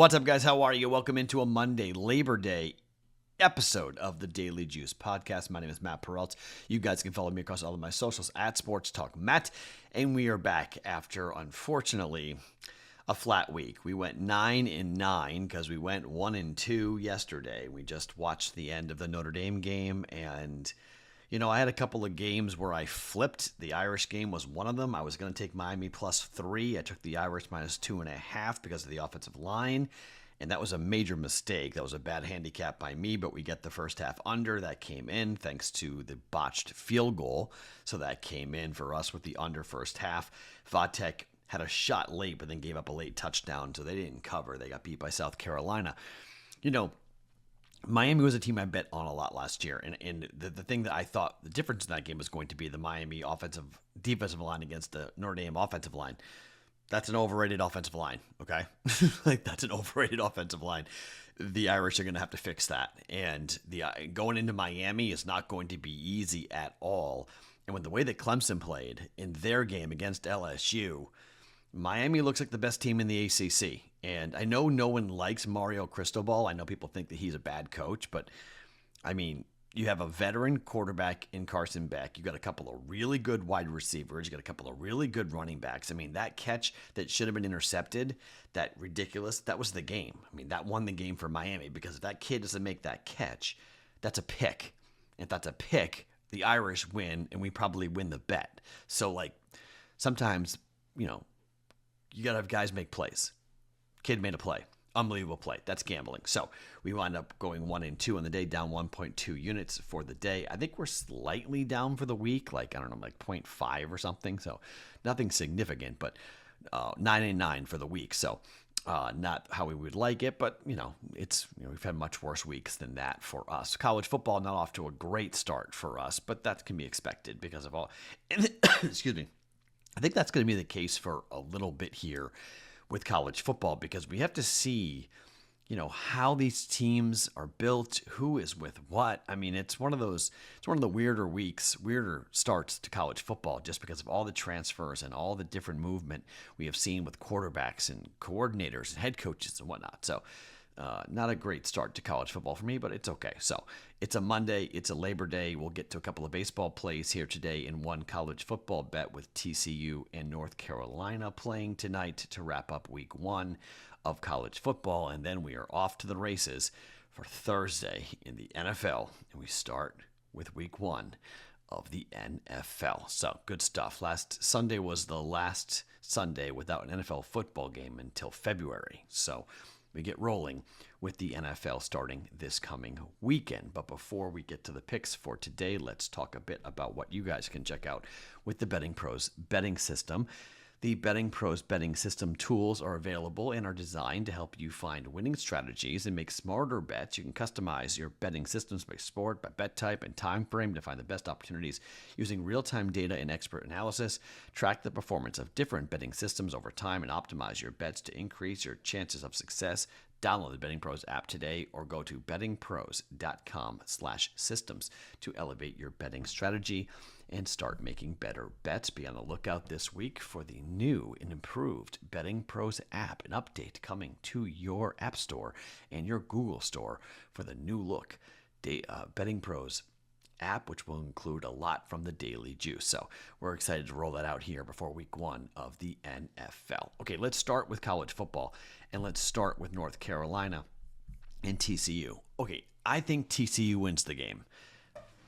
What's up, guys? How are you? Welcome into a Monday, Labor Day episode of the Daily Juice podcast. My name is Matt Perrault. You guys can follow me across all of my socials at Sports Talk Matt. And we are back after, unfortunately, a flat week. We went 9-9 because we went 1-2 yesterday. We just watched the end of the Notre Dame game, and I had a couple of games where I flipped. The Irish game was one of them. I was going to take Miami +3. I took the Irish -2.5 because of the offensive line, and that was a major mistake. That was a bad handicap by me, but we get the first half under. That came in thanks to the botched field goal, so that came in for us with the under first half. Vatek had a shot late, but then gave up a late touchdown, so they didn't cover. They got beat by South Carolina. Miami was a team I bet on a lot last year, and the thing that I thought the difference in that game was going to be the Miami defensive line against the Notre Dame offensive line. That's an overrated offensive line, okay? That's an overrated offensive line. The Irish are going to have to fix that, and going into Miami is not going to be easy at all. And with the way that Clemson played in their game against LSU, Miami looks like the best team in the ACC. And I know no one likes Mario Cristobal. I know people think that he's a bad coach, but I mean, you have a veteran quarterback in Carson Beck. You got a couple of really good wide receivers. You got a couple of really good running backs. I mean, that catch that should have been intercepted, that ridiculous, that was the game. I mean, that won the game for Miami, because if that kid doesn't make that catch, that's a pick. If that's a pick, the Irish win, and we probably win the bet. So, sometimes, you got to have guys make plays. Kid made a play. Unbelievable play. That's gambling. So we wound up going 1-2 on the day, down 1.2 units for the day. I think we're slightly down for the week, 0.5 or something. So nothing significant, but 9-9 for the week. So not how we would like it, but it's we've had much worse weeks than that for us. College football not off to a great start for us, but that can be expected because of all. Excuse me. I think that's going to be the case for a little bit here with college football, because we have to see, how these teams are built, who is with what. I mean, it's one of the weirder starts to college football, just because of all the transfers and all the different movement we have seen with quarterbacks and coordinators and head coaches and whatnot. So not a great start to college football for me, but it's okay. So it's a Monday. It's a Labor Day. We'll get to a couple of baseball plays here today and one college football bet with TCU and North Carolina playing tonight to wrap up week 1 of college football. And then we are off to the races for Thursday in the NFL. And we start with week 1 of the NFL. So good stuff. Last Sunday was the last Sunday without an NFL football game until February. So we get rolling with the NFL starting this coming weekend. But before we get to the picks for today, let's talk a bit about what you guys can check out with the BettingPros betting system. The BettingPros betting system tools are available and are designed to help you find winning strategies and make smarter bets. You can customize your betting systems by sport, by bet type, and time frame to find the best opportunities using real-time data and expert analysis. Track the performance of different betting systems over time and optimize your bets to increase your chances of success. Download the BettingPros app today or go to bettingpros.com/systems to elevate your betting strategy and start making better bets. Be on the lookout this week for the new and improved BettingPros app, an update coming to your App Store and your Google Store for the new look BettingPros app, which will include a lot from the Daily Juice. So we're excited to roll that out here before week 1 of the NFL. Okay, let's start with college football, and let's start with North Carolina and TCU. Okay, I think TCU wins the game.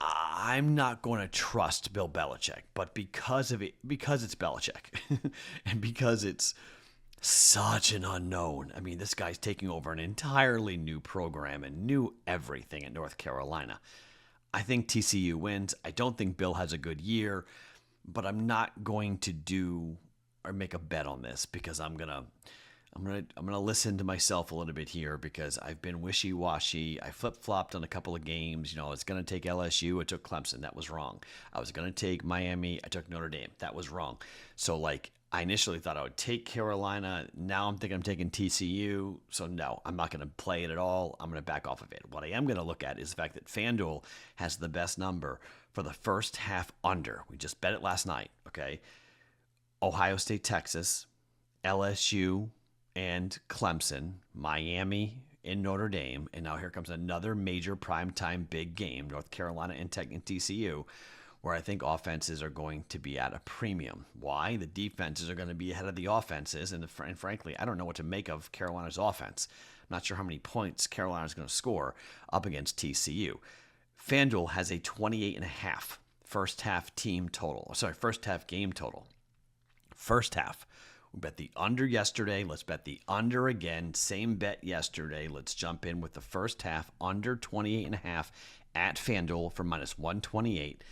I'm not going to trust Bill Belichick, but because it's Belichick and because it's such an unknown. I mean, this guy's taking over an entirely new program and new everything at North Carolina. I think TCU wins. I don't think Bill has a good year, but I'm not going to do or make a bet on this because I'm gonna listen to myself a little bit here because I've been wishy-washy. I flip-flopped on a couple of games. I was going to take LSU. I took Clemson. That was wrong. I was going to take Miami. I took Notre Dame. That was wrong. So, I initially thought I would take Carolina. Now I'm thinking I'm taking TCU. So, no, I'm not going to play it at all. I'm going to back off of it. What I am going to look at is the fact that FanDuel has the best number for the first half under. We just bet it last night, okay? Ohio State, Texas, LSU, and Clemson, Miami and Notre Dame, and now here comes another major primetime big game, North Carolina and TCU, where I think offenses are going to be at a premium. Why? The defenses are going to be ahead of the offenses, and frankly, I don't know what to make of Carolina's offense. I'm not sure how many points Carolina's going to score up against TCU. FanDuel has a 28.5 first half game total. First half. We bet the under yesterday. Let's bet the under again. Same bet yesterday. Let's jump in with the first half under 28.5 at FanDuel for minus 128.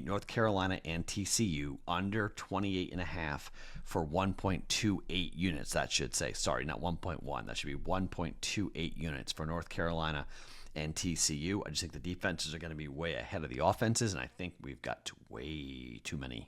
North Carolina and TCU under 28.5 for 1.28 units. That should say, sorry, not 1.1. That should be 1.28 units for North Carolina and TCU. I just think the defenses are going to be way ahead of the offenses, and I think we've got way too many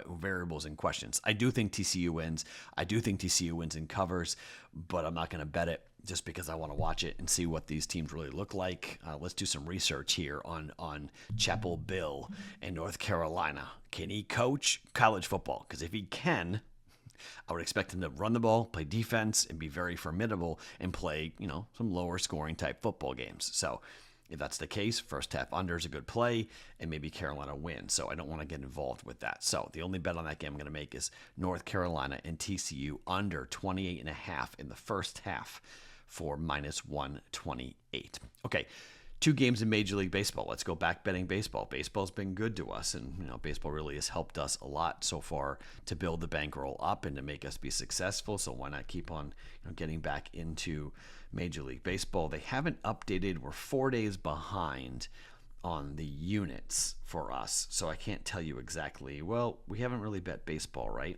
variables and questions. I do think TCU wins. I do think TCU wins and covers, but I'm not going to bet it just because I want to watch it and see what these teams really look like. Let's do some research here on Chapel Bill and North Carolina. Can he coach college football? Because if he can, I would expect him to run the ball, play defense, and be very formidable and play, some lower scoring type football games. So if that's the case, first half under is a good play, and maybe Carolina wins. So I don't want to get involved with that. So the only bet on that game I'm going to make is North Carolina and TCU under 28.5 in the first half for minus 128. Okay. 2 games in Major League Baseball. Let's go back betting baseball. Baseball's been good to us, and baseball really has helped us a lot so far to build the bankroll up and to make us be successful. So why not keep on getting back into Major League Baseball? They haven't updated. We're 4 days behind on the units for us, so I can't tell you exactly. Well, we haven't really bet baseball, right?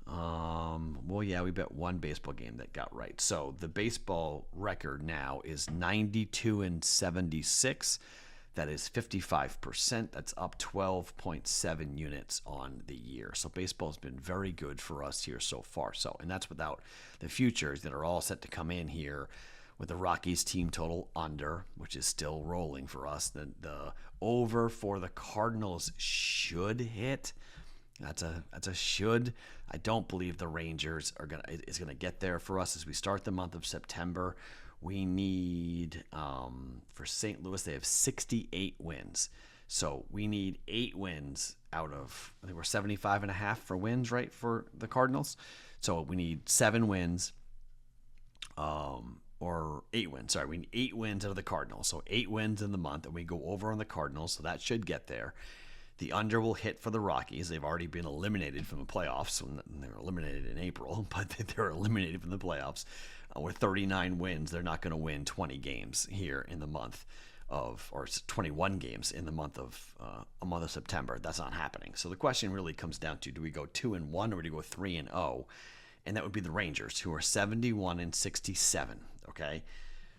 We bet one baseball game that got right. So the baseball record now is 92-76. That is 55%. That's up 12.7 units on the year. So baseball's been very good for us here so far. And that's without the futures that are all set to come in here with the Rockies team total under, which is still rolling for us. The over for the Cardinals should hit. That's a should. I don't believe the Rangers is gonna get there for us as we start the month of September. We need for St. Louis, they have 68 wins. So we need 8 wins out of, I think we're 75.5 for wins, right, for the Cardinals. So we need 7 wins, or 8 wins. Sorry, we need 8 wins out of the Cardinals. So 8 wins in the month, and we go over on the Cardinals. So that should get there. The under will hit for the Rockies. They've already been eliminated from the playoffs. They were eliminated in April, but they're eliminated from the playoffs. With 39 wins, they're not going to win 20 games here in the month of, or 21 games in the month of September. That's not happening. So the question really comes down to: do we go 2-1 or do we go 3-0? And that would be the Rangers, who are 71-67. Okay.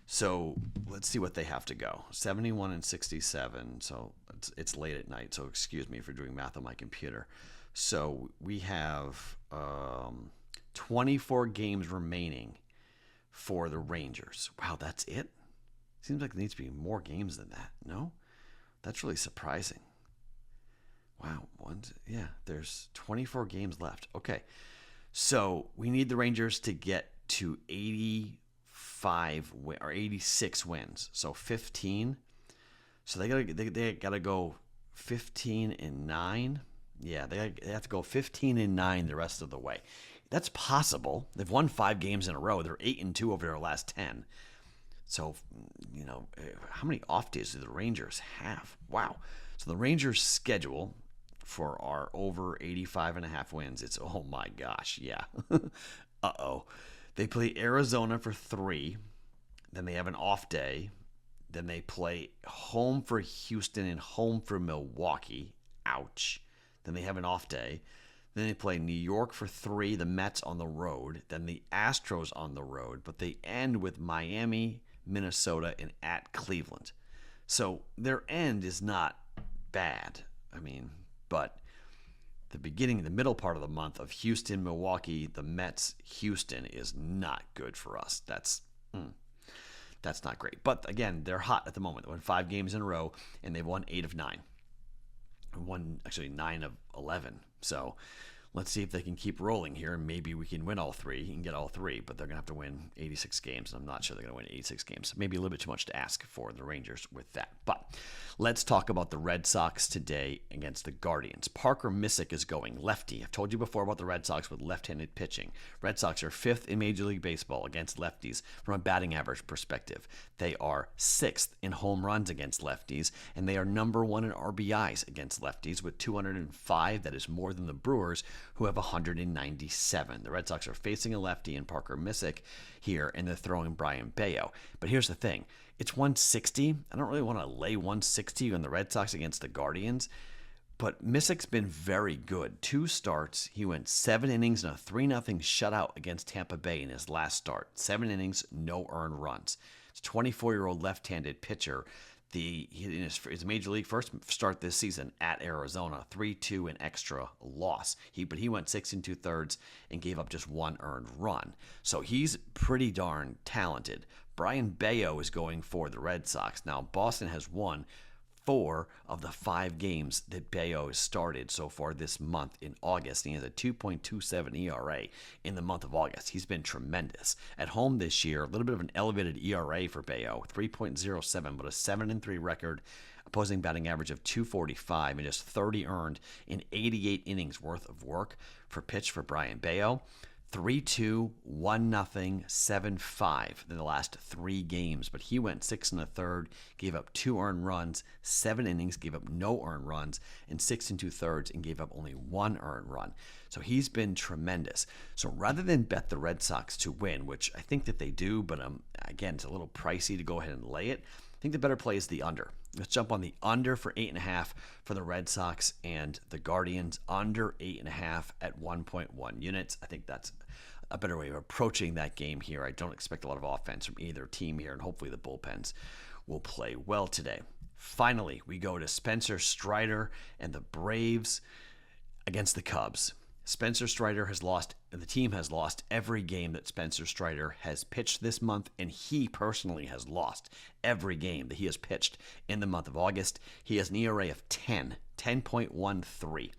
So let's see what they have to go. 71-67. So it's late at night. So excuse me for doing math on my computer. So we have 24 games remaining for the Rangers. Wow, that's it? Seems like there needs to be more games than that. No? That's really surprising. Wow. There's 24 games left. Okay. So we need the Rangers to get to 86 wins. So 15. So they gotta go 15-9. Yeah, they have to go 15-9 the rest of the way. That's possible. They've won 5 games in a row. They're 8-2 over their last 10. So, how many off days do the Rangers have? Wow. So the Rangers' schedule for our over 85.5 wins, it's, oh my gosh, yeah. Uh-oh. They play Arizona for 3. Then they have an off day. Then they play home for Houston and home for Milwaukee. Ouch. Then they have an off day. Then they play New York for 3, the Mets on the road. Then the Astros on the road. But they end with Miami, Minnesota, and at Cleveland. So their end is not bad. But the middle part of the month of Houston, Milwaukee, the Mets, Houston is not good for us. That's not great. But again, they're hot at the moment. They won 5 games in a row, and they've won 8 of 9. Won actually 9 of 11. So Let's see if they can keep rolling here, and maybe we can win all three and get all three, but they're going to have to win 86 games, and I'm not sure they're going to win 86 games. Maybe a little bit too much to ask for the Rangers with that. But let's talk about the Red Sox today against the Guardians. Parker Missick is going lefty. I've told you before about the Red Sox with left-handed pitching. Red Sox are 5th in Major League Baseball against lefties from a batting average perspective. They are 6th in home runs against lefties, and they are number 1 in RBIs against lefties with 205. That is more than the Brewers, who have 197. The Red Sox are facing a lefty in Parker Missick here, and they're throwing Brian Bayo. But here's the thing. It's 160. I don't really want to lay 160 on the Red Sox against the Guardians, but Missick's been very good. 2 starts. He went 7 innings and a 3-0 shutout against Tampa Bay in his last start. 7 innings, no earned runs. It's a 24-year-old left-handed pitcher. In his major league first start this season at Arizona, 3-2 an extra loss. But he went 6 2/3 and gave up just 1 earned run. So he's pretty darn talented. Brian Bayo is going for the Red Sox. Now, Boston has won 4 of the 5 games that Bayo has started so far this month in August. And he has a 2.27 ERA in the month of August. He's been tremendous. At home this year, a little bit of an elevated ERA for Bayo, 3.07, but a 7-3 record, opposing batting average of 245 and just 30 earned in 88 innings worth of work for Brian Bayo. 3-2, 1-0, 7-5 in the last 3 games. But he went 6 1/3, gave up 2 earned runs, 7 innings, gave up no earned runs, and 6 2/3 and gave up only 1 earned run. So he's been tremendous. So rather than bet the Red Sox to win, which I think that they do, but again, it's a little pricey to go ahead and lay it, I think the better play is the under. Let's jump on the under for 8.5 for the Red Sox and the Guardians. Under 8.5 at 1.1 units. I think that's a better way of approaching that game here. I don't expect a lot of offense from either team here, and hopefully the bullpens will play well today. Finally, we go to Spencer Strider and the Braves against the Cubs. Spencer Strider the team has lost every game that Spencer Strider has pitched this month, and he personally has lost every game that he has pitched in the month of August. He has an ERA of 10.13,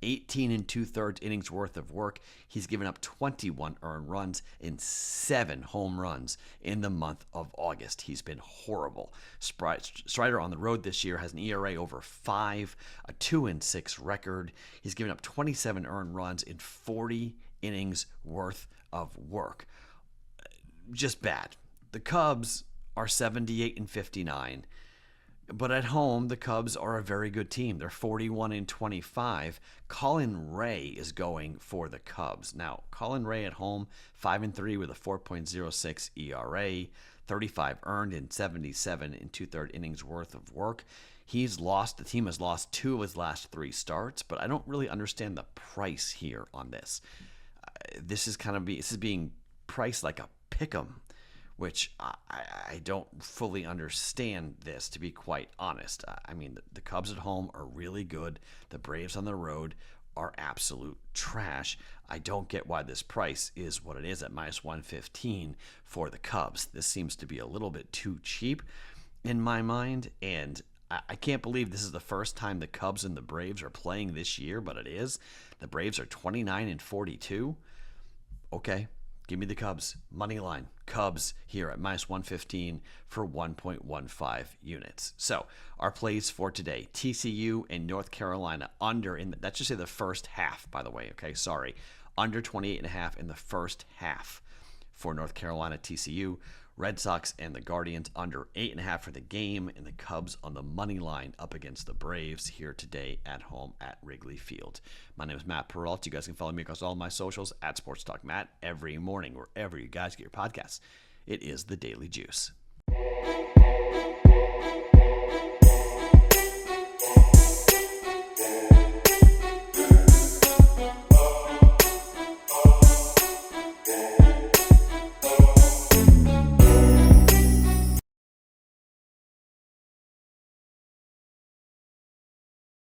18 2/3 innings worth of work. He's given up 21 earned runs and 7 home runs in the month of August. He's been horrible. Strider on the road this year has an ERA over 5, a 2-6 record. He's given up 27 earned runs in 40 innings worth of work. Just bad. The Cubs are 78-59. But at home, the Cubs are a very good team. They're 41-25. Colin Ray is going for the Cubs. Now, Colin Ray at home, 5-3 with a 4.06 ERA, 35 earned in 77 2/3 innings worth of work. The team has lost 2 of his last 3 starts, but I don't really understand the price here on this. This is being priced like a pick'em, which I don't fully understand this, to be quite honest. I mean, the Cubs at home are really good. The Braves on the road are absolute trash. I don't get why this price is what it is at -115 for the Cubs. This seems to be a little bit too cheap in my mind, and I can't believe this is the first time the Cubs and the Braves are playing this year, but it is. The Braves are 29-42. Okay. Give me the Cubs. Money line. Cubs here at -115 for 1.15 units. So our plays for today. TCU and North Carolina under that's just say the first half, by the way. Okay, sorry. Under 28.5 in the first half for North Carolina TCU. Red Sox and the Guardians under 8.5 for the game, and the Cubs on the money line up against the Braves here today at home at Wrigley Field. My name is Matt Perrault. You guys can follow me across all my socials at Sports Talk Matt every morning, wherever you guys get your podcasts. It is the Daily Juice.